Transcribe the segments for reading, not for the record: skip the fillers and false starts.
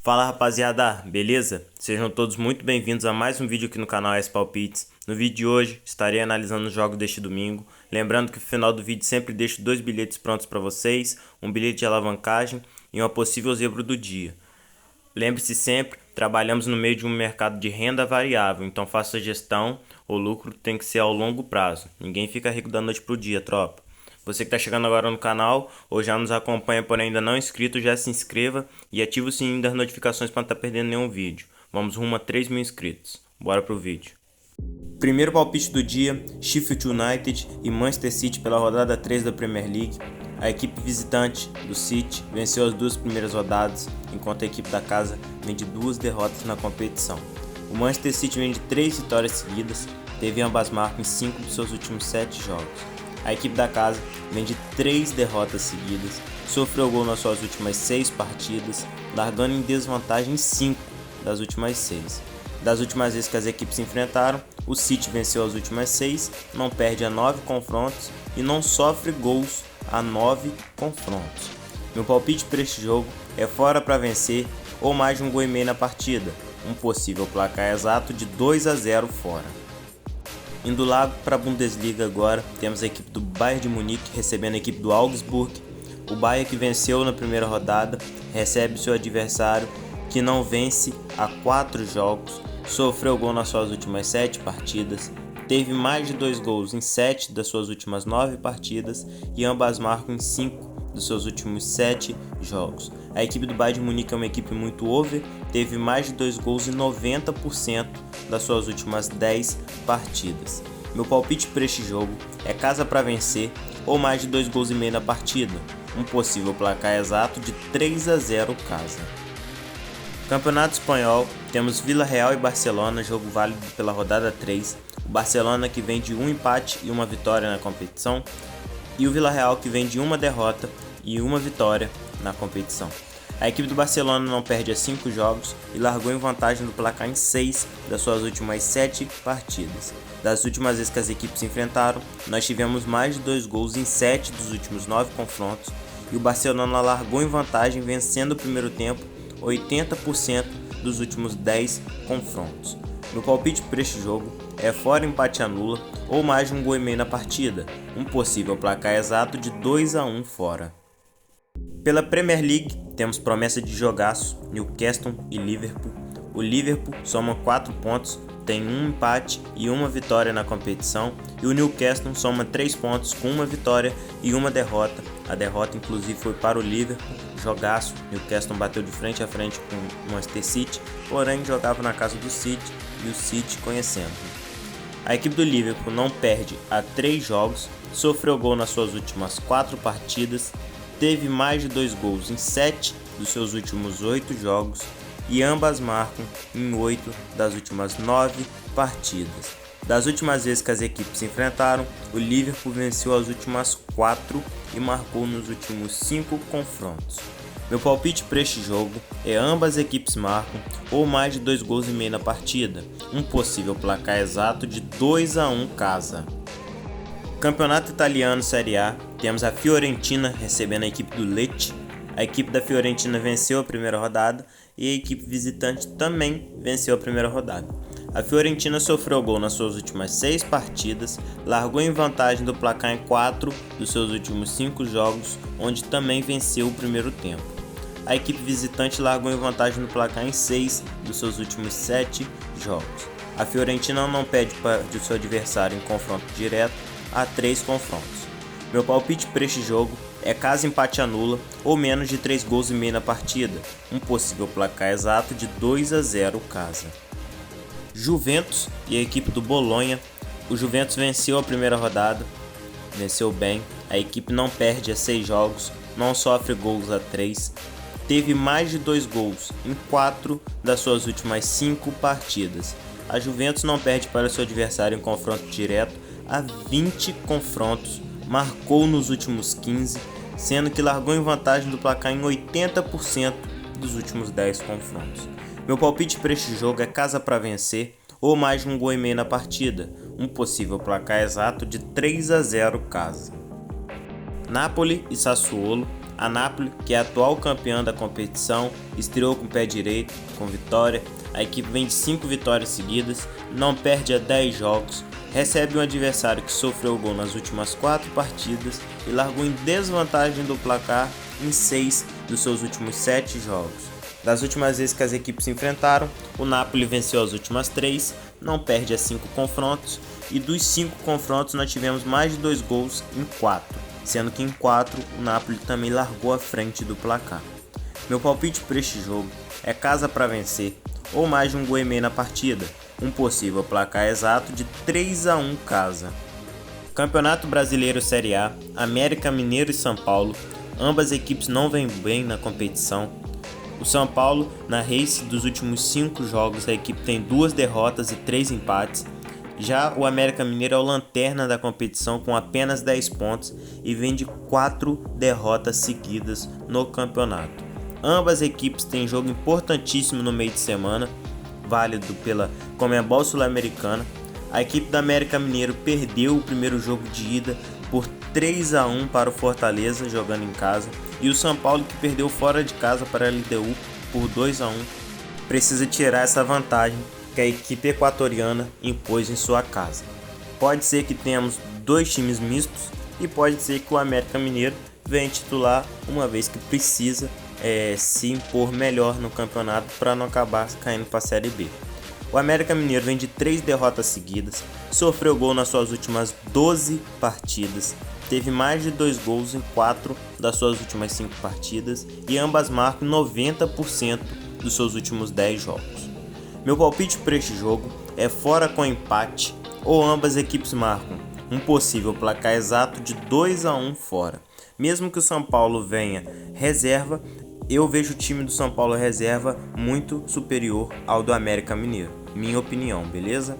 Fala rapaziada, beleza? Sejam todos muito bem-vindos a mais um vídeo aqui no canal S Palpites. No vídeo de hoje estarei analisando os jogos deste domingo. Lembrando que no final do vídeo sempre deixo 2 bilhetes prontos para vocês, um bilhete de alavancagem e uma possível zebra do dia. Lembre-se sempre, trabalhamos no meio de um mercado de renda variável, então faça a gestão, o lucro tem que ser ao longo prazo. Ninguém fica rico da noite pro dia, tropa. Você que está chegando agora no canal ou já nos acompanha, porém ainda não é inscrito, já se inscreva e ative o sininho das notificações para não estar perdendo nenhum vídeo. Vamos rumo a 3 mil inscritos. Bora pro vídeo. Primeiro palpite do dia, Sheffield United e Manchester City pela rodada 3 da Premier League. A equipe visitante do City venceu as 2 primeiras rodadas, enquanto a equipe da casa vem de 2 derrotas na competição. O Manchester City vem de 3 vitórias seguidas, teve ambas marcas em 5 dos seus últimos 7 jogos. A equipe da casa vem de 3 derrotas seguidas, sofreu gol nas suas últimas 6 partidas, largando em desvantagem em 5 das últimas 6. Das últimas vezes que as equipes se enfrentaram, o City venceu as últimas 6, não perde a 9 confrontos e não sofre gols a 9 confrontos. Meu palpite para este jogo é fora para vencer ou mais de 1,5 gols na partida, um possível placar exato de 2-0 fora. Indo lá para a Bundesliga agora, temos a equipe do Bayern de Munique recebendo a equipe do Augsburg. O Bayern, que venceu na primeira rodada, recebe seu adversário que não vence há 4 jogos, sofreu gol nas suas últimas 7 partidas, teve mais de 2 gols em 7 das suas últimas 9 partidas e ambas marcam em 5 dos seus últimos 7 jogos. A equipe do Bayern de Munique é uma equipe muito over, teve mais de 2 gols em 90% das suas últimas 10 partidas. Meu palpite para este jogo é casa para vencer ou mais de 2,5 gols na partida, um possível placar exato de 3-0 casa. Campeonato Espanhol, temos Villarreal e Barcelona, jogo válido pela rodada 3. O Barcelona, que vem de um empate e uma vitória na competição, e o Villarreal, que vem de uma derrota e uma vitória na competição. A equipe do Barcelona não perde há 5 jogos e largou em vantagem do placar em 6 das suas últimas 7 partidas. Das últimas vezes que as equipes se enfrentaram, nós tivemos mais de 2 gols em 7 dos últimos 9 confrontos e o Barcelona largou em vantagem, vencendo o primeiro tempo 80% dos últimos 10 confrontos. Meu palpite para este jogo é fora, empate anula ou mais de 1,5 gols na partida, um possível placar exato de 2-1 fora. Pela Premier League, temos promessa de jogaço, Newcastle e Liverpool. O Liverpool soma 4 pontos, tem um empate e uma vitória na competição, e o Newcastle soma 3 pontos com uma vitória e uma derrota. A derrota inclusive foi para o Liverpool, jogaço. Newcastle bateu de frente a frente com o Manchester City, porém jogava na casa do City e o City conhecendo. A equipe do Liverpool não perde há 3 jogos, sofreu gol nas suas últimas 4 partidas, teve mais de 2 gols em 7 dos seus últimos 8 jogos e ambas marcam em 8 das últimas 9 partidas. Das últimas vezes que as equipes se enfrentaram, o Liverpool venceu as últimas 4 e marcou nos últimos 5 confrontos. Meu palpite para este jogo é ambas equipes marcam ou mais de 2,5 gols na partida, um possível placar exato de 2-1 casa. Campeonato Italiano Série A, temos a Fiorentina recebendo a equipe do Lecce. A equipe da Fiorentina venceu a primeira rodada e a equipe visitante também venceu a primeira rodada. A Fiorentina sofreu gol nas suas últimas 6 partidas, largou em vantagem do placar em 4 dos seus últimos 5 jogos, onde também venceu o primeiro tempo. A equipe visitante largou em vantagem do placar em 6 dos seus últimos 7 jogos. A Fiorentina não perde para o seu adversário em confronto direto há 3 confrontos. Meu palpite para este jogo é casa, empate anula ou menos de 3,5 gols na partida, um possível placar exato de 2-0 casa. Juventus e a equipe do Bolonha. O Juventus venceu a primeira rodada, venceu bem, a equipe não perde há 6 jogos, não sofre gols a 3, teve mais de 2 gols em 4 das suas últimas 5 partidas. A Juventus não perde para seu adversário em confronto direto há 20 confrontos, marcou nos últimos 15, sendo que largou em vantagem do placar em 80% dos últimos 10 confrontos. Meu palpite para este jogo é casa para vencer ou mais de 1,5 gols na partida, um possível placar exato de 3-0 casa. Napoli e Sassuolo. A Napoli, que é a atual campeã da competição, estreou com o pé direito, com vitória. A equipe vem de 5 vitórias seguidas, não perde há 10 jogos, recebe um adversário que sofreu gol nas últimas 4 partidas e largou em desvantagem do placar em 6 dos seus últimos 7 jogos. Das últimas vezes que as equipes se enfrentaram, o Napoli venceu as últimas 3, não perde a 5 confrontos, e dos 5 confrontos nós tivemos mais de 2 gols em 4, sendo que em 4 o Napoli também largou à frente do placar. Meu palpite para este jogo é casa para vencer, ou mais de um gol e meio na partida, um possível placar exato de 3-1 casa. Campeonato Brasileiro Série A, América Mineiro e São Paulo, ambas equipes não vêm bem na competição. O São Paulo, na race dos últimos 5 jogos, a equipe tem 2 derrotas e 3 empates. Já o América Mineiro é o lanterna da competição com apenas 10 pontos e vem de 4 derrotas seguidas no campeonato. Ambas equipes têm jogo importantíssimo no meio de semana, válido pela Conmebol Sul-Americana. A equipe do América Mineiro perdeu o primeiro jogo de ida por 3-1 para o Fortaleza, jogando em casa, e o São Paulo, que perdeu fora de casa para a LDU por 2-1, precisa tirar essa vantagem que a equipe equatoriana impôs em sua casa. Pode ser que tenhamos 2 times mistos e pode ser que o América Mineiro venha titular, uma vez que precisa se impor melhor no campeonato para não acabar caindo para a Série B. O América Mineiro vem de 3 derrotas seguidas, sofreu gol nas suas últimas 12 partidas, teve mais de 2 gols em 4 das suas últimas 5 partidas e ambas marcam 90% dos seus últimos 10 jogos. Meu palpite para este jogo é fora com empate ou ambas equipes marcam, um possível placar exato de 2-1 fora. Mesmo que o São Paulo venha reserva, eu vejo o time do São Paulo reserva muito superior ao do América Mineiro, minha opinião, beleza?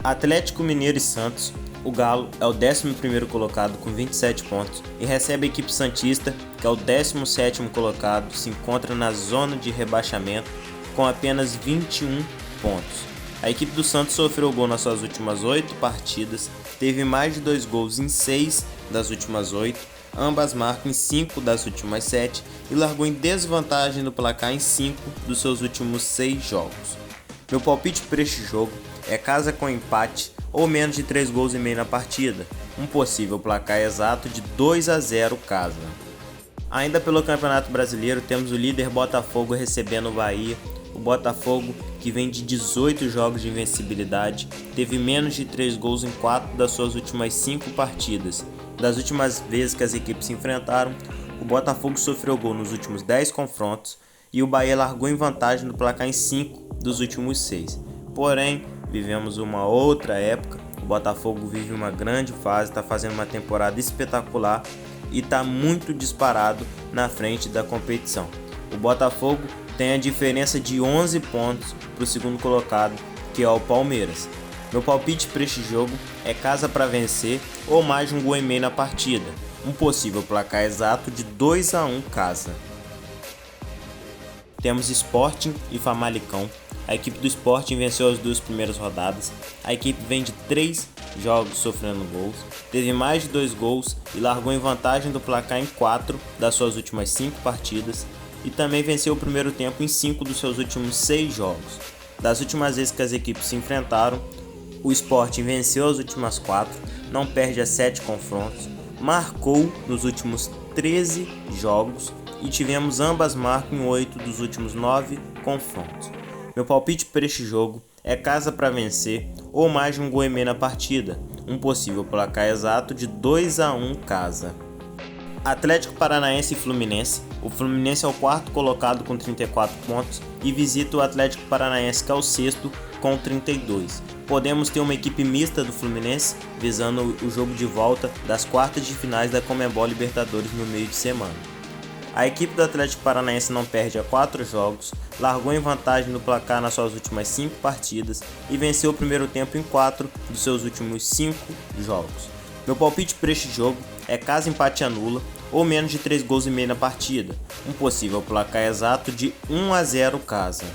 Atlético Mineiro e Santos, o Galo é o 11º colocado com 27 pontos e recebe a equipe santista, que é o 17º colocado, se encontra na zona de rebaixamento com apenas 21 pontos. A equipe do Santos sofreu gol nas suas últimas 8 partidas, teve mais de 2 gols em 6 das últimas 8, ambas marcam em 5 das últimas 7 e largou em desvantagem no placar em 5 dos seus últimos 6 jogos. Meu palpite para este jogo é casa com empate ou menos de 3 gols e meio na partida, um possível placar exato de 2-0 casa. Ainda pelo Campeonato Brasileiro temos o líder Botafogo recebendo o Bahia. O Botafogo, que vem de 18 jogos de invencibilidade, teve menos de 3 gols em 4 das suas últimas 5 partidas. Das últimas vezes que as equipes se enfrentaram, o Botafogo sofreu gol nos últimos 10 confrontos e o Bahia largou em vantagem no placar em 5 dos últimos 6. Porém, vivemos uma outra época, o Botafogo vive uma grande fase, está fazendo uma temporada espetacular e está muito disparado na frente da competição. O Botafogo tem a diferença de 11 pontos para o segundo colocado, que é o Palmeiras. Meu palpite para este jogo é casa para vencer ou mais de um gol e meio na partida, um possível placar exato de 2-1 casa. Temos Sporting e Famalicão. A equipe do Sporting venceu as 2 primeiras rodadas. A equipe vem de 3 jogos sofrendo gols, teve mais de 2 gols e largou em vantagem do placar em 4 das suas últimas 5 partidas e também venceu o primeiro tempo em 5 dos seus últimos 6 jogos. Das últimas vezes que as equipes se enfrentaram, o Sporting venceu as últimas 4, não perde a 7 confrontos, marcou nos últimos 13 jogos e tivemos ambas marcas em 8 dos últimos 9 confrontos. Meu palpite para este jogo é casa para vencer ou mais de um gol e meio na partida, um possível placar exato de 2-1 casa. Atlético Paranaense e Fluminense. O Fluminense é o 4º colocado com 34 pontos e visita o Atlético Paranaense, que é o 6º com 32. Podemos ter uma equipe mista do Fluminense visando o jogo de volta das quartas de finais da Conmebol Libertadores no meio de semana. A equipe do Atlético Paranaense não perde há 4 jogos, largou em vantagem no placar nas suas últimas 5 partidas e venceu o primeiro tempo em 4 dos seus últimos 5 jogos. Meu palpite para este jogo é casa empate anula ou menos de 3 gols e meio na partida, um possível placar exato de 1-0 casa.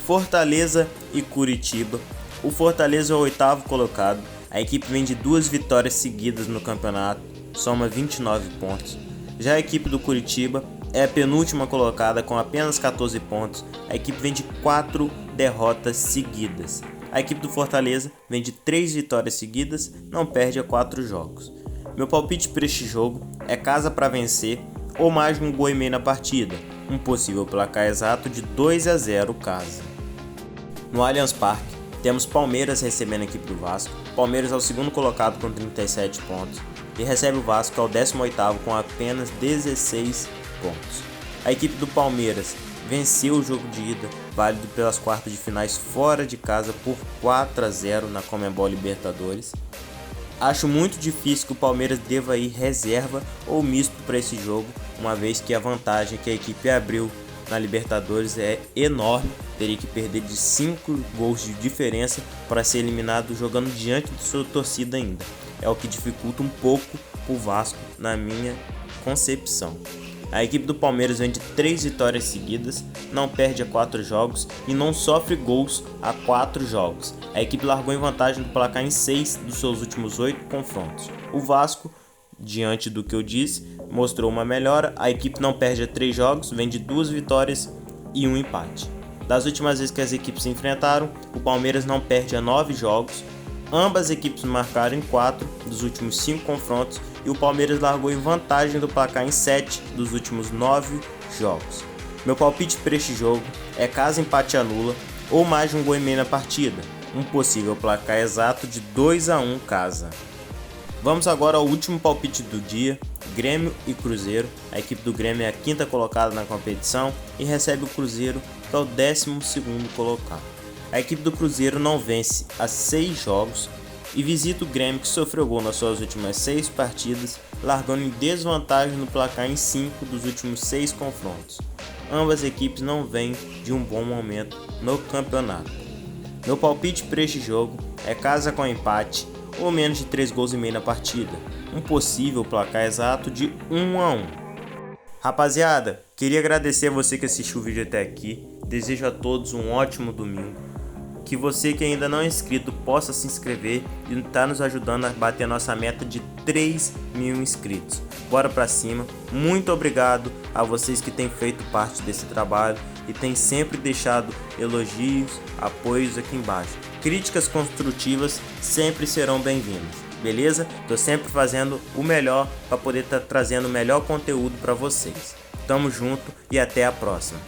Fortaleza e Curitiba. O Fortaleza é o 8º colocado, a equipe vem de 2 vitórias seguidas no campeonato, soma 29 pontos. Já a equipe do Curitiba é a penúltima colocada com apenas 14 pontos. A equipe vem de 4 derrotas seguidas. A equipe do Fortaleza vem de 3 vitórias seguidas, não perde há 4 jogos. Meu palpite para este jogo é casa para vencer ou mais de um gol e meio na partida, um possível placar exato de 2-0 casa. No Allianz Parque, temos Palmeiras recebendo a equipe do Vasco. Palmeiras é o segundo colocado com 37 pontos e recebe o Vasco, que é o 18º com apenas 16 pontos. A equipe do Palmeiras venceu o jogo de ida, válido pelas quartas de finais fora de casa por 4-0 na Conmebol Libertadores. Acho muito difícil que o Palmeiras deva ir reserva ou misto para esse jogo, uma vez que a vantagem que a equipe abriu na Libertadores é enorme. Teria que perder de 5 gols de diferença para ser eliminado jogando diante de sua torcida ainda. É o que dificulta um pouco o Vasco na minha concepção. A equipe do Palmeiras vem de 3 vitórias seguidas, não perde há 4 jogos e não sofre gols há 4 jogos. A equipe largou em vantagem do placar em 6 dos seus últimos 8 confrontos. O Vasco, diante do que eu disse, mostrou uma melhora. A equipe não perde há 3 jogos, vem de 2 vitórias e 1 empate. Das últimas vezes que as equipes se enfrentaram, o Palmeiras não perde há 9 jogos. Ambas as equipes marcaram em 4 dos últimos 5 confrontos e o Palmeiras largou em vantagem do placar em 7 dos últimos 9 jogos. Meu palpite para este jogo é casa empate anula ou mais de um gol e meio na partida, um possível placar exato de 2-1 casa. Vamos agora ao último palpite do dia, Grêmio e Cruzeiro. A equipe do Grêmio é a 5ª colocada na competição e recebe o Cruzeiro, que é o 12º colocado. A equipe do Cruzeiro não vence há 6 jogos e visita o Grêmio, que sofreu gol nas suas últimas 6 partidas, largando em desvantagem no placar em 5 dos últimos 6 confrontos. Ambas as equipes não vêm de um bom momento no campeonato. Meu palpite para este jogo é casa com empate ou menos de 3 gols e meio na partida, um possível placar exato de 1-1. Rapaziada, queria agradecer a você que assistiu o vídeo até aqui. Desejo a todos um ótimo domingo. Que você que ainda não é inscrito possa se inscrever e estar nos ajudando a bater a nossa meta de 3.000 inscritos. Bora pra cima. Muito obrigado a vocês que têm feito parte desse trabalho e têm sempre deixado elogios, apoios aqui embaixo. Críticas construtivas sempre serão bem-vindas, beleza? Tô sempre fazendo o melhor para poder estar trazendo o melhor conteúdo para vocês. Tamo junto e até a próxima.